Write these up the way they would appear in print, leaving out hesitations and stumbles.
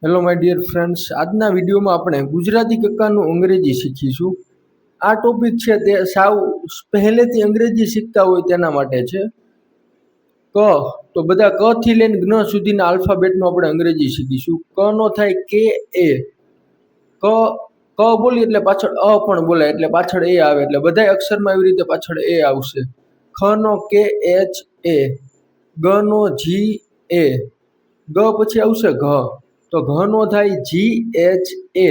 Hello my dear friends, આજના વિડીયોમાં આપણે ગુજરાતી કક્કાનું અંગ્રેજી શીખીશું। આ ટોપિક છે તે સાવ પહેલેથી અંગ્રેજી શીખતા હોય તેના માટે છે। ક તો બધા ક થી લઈને જ્ઞ સુધીના આલ્ફાબેટનો આપણે અંગ્રેજી શીખીશું। ક નો થાય કે એ, ક ક બોલી એટલે પાછળ અ પણ બોલાય એટલે પાછળ એ આવે, એટલે બધા અક્ષરમાં એવી રીતે પાછળ એ આવશે। ખ નો કે એચ એ, ગ નો જી એ, ગ પછી આવશે ઘ, તો ઘ નો થાય જી એચ એ,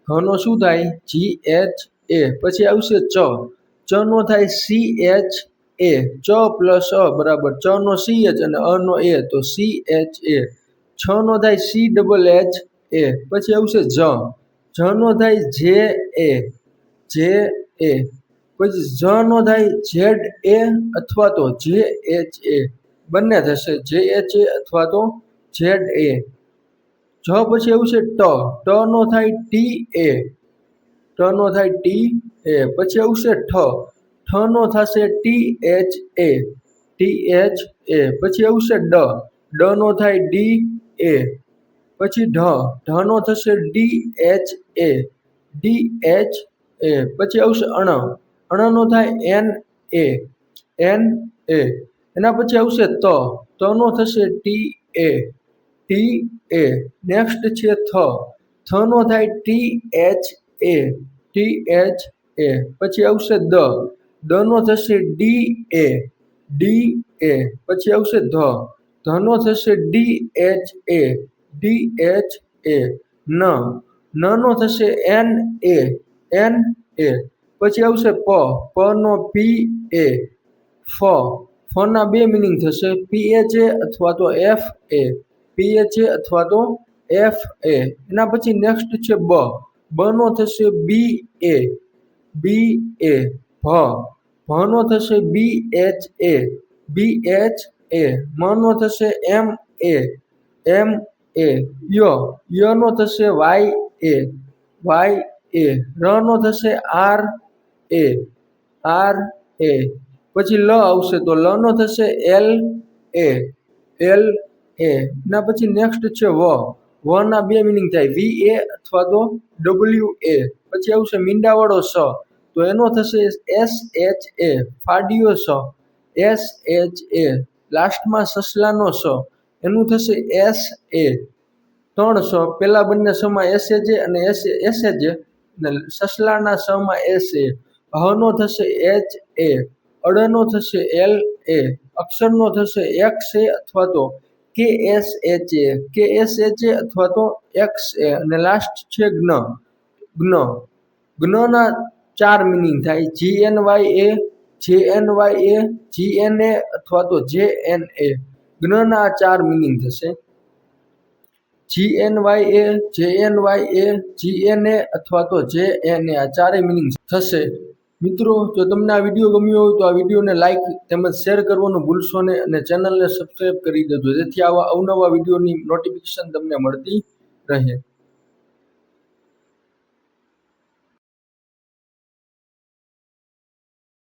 ઘ નો શું થાય જી એચ એ। પછી આવશે ચ, ચ નો થાય સી એચ એ, ચ પ્લસ અ બરાબર ચ નો સી એચ અને અ નો એ, તો સી એચ એ। છ નો થાય સી ડબલ એચ એ, પછી આવશે જ, જ નો થાય જે એ, જે એ। પછી જ નો થાય ઝેડ એ અથવા તો જે એચ એ, બંને થશે જે એચ એ અથવા તો ઝેડ એ। જ પછી આવશે ટ, ટ નો થાય ટી એ, ટ નો થાય ટી એ। પછી આવશે ઠ, ઠ નો થશે ટી એચ એ, ટી એચ એ। પછી આવશે ડ, ડ નો થાય ડી એ। પછી ઢ, ઢ નો થશે ડી એચ એ, ડી એચ એ। પછી આવશે અણ, અણ નો થાય એન એ, એન એ। એના પછી આવશે ત, ત નો થશે ટી એ, ટી એ। નેક્સ્ટ છે થ, થ નો થાય ટી એચ એ, ટી એચ એ। પછી આવશે દ, દ નો થશે ડી એ, ડી એ। પછી આવશે ધ, ધ નો થશે ડી એચ એ, ડી એચ એ। ન, ન નો થશે એન એ, એન એ। પછી આવશે પ, પ નો પી એ, ફ, ફ ના બે મિનિંગ થશે પી એચ એ અથવા તો એફ એ, પી એચ એ અથવા તો એફ એ। એના પછી નેક્સ્ટ છે બ, બ નો થશે બી એ, બી એ। ભ, ભ નો થશે બી એચ એ, બી એચ એ। મ નો થશે એમ એ, એમ એ। ય, ય નો થશે વાય એ, વાય એ। ર નો થશે આર એ, આર એ। પછી લ આવશે તો લ નો થશે એલ એ, એલ એ। એના પછી નેક્સ્ટ છે વ, વ ના બે મિનિંગ થાય વી એ અથવા તો ડબલ્યુ એ। પછી આવશે મીંડાવાળો સ, તો એનો થશે એસ એચ એ, ફાડ્યો સ, એસ એચ એ। લાસ્ટમાં સસલાનો સ, એનું થશે એસ એ, ત્રણ સ, પેલા બંને સમાં એસ એચ એ અને એસ એચ એ, અને સસલાના સ માં એસ એ। હ નો થશે એચ એ, અડ નો થશે એલ એ, અક્ષર નો થશે એક્સ એ અથવા તો કે એસ એચ એ, કે એસ એચ એ અથવા તો એક્સ એ। અને લાસ્ટ છે જ્ઞ, જ્ઞ, જ્ઞ ના ચાર મિનિંગ થાય જી એન વાય એ, જે એન વાય એ, જી એન એ અથવા તો જે એન એ। જ્ઞ ના ચાર મિનિંગ થશે જી એન વાય એ, જે એન વાય એ, જી એન એ અથવા તો જે એન એ, આ ચારેય મિનિંગ થશે। મિત્રો, જો તમને આ વિડીયો ગમ્યો હોય તો આ વિડીયોને લાઇક તેમજ શેર કરવાનું ભૂલશો નહીં અને ચેનલને સબસ્ક્રાઈબ કરી દેજો, જેથી આવા અવનવા વિડીયોની નોટિફિકેશન તમને મળતી રહે।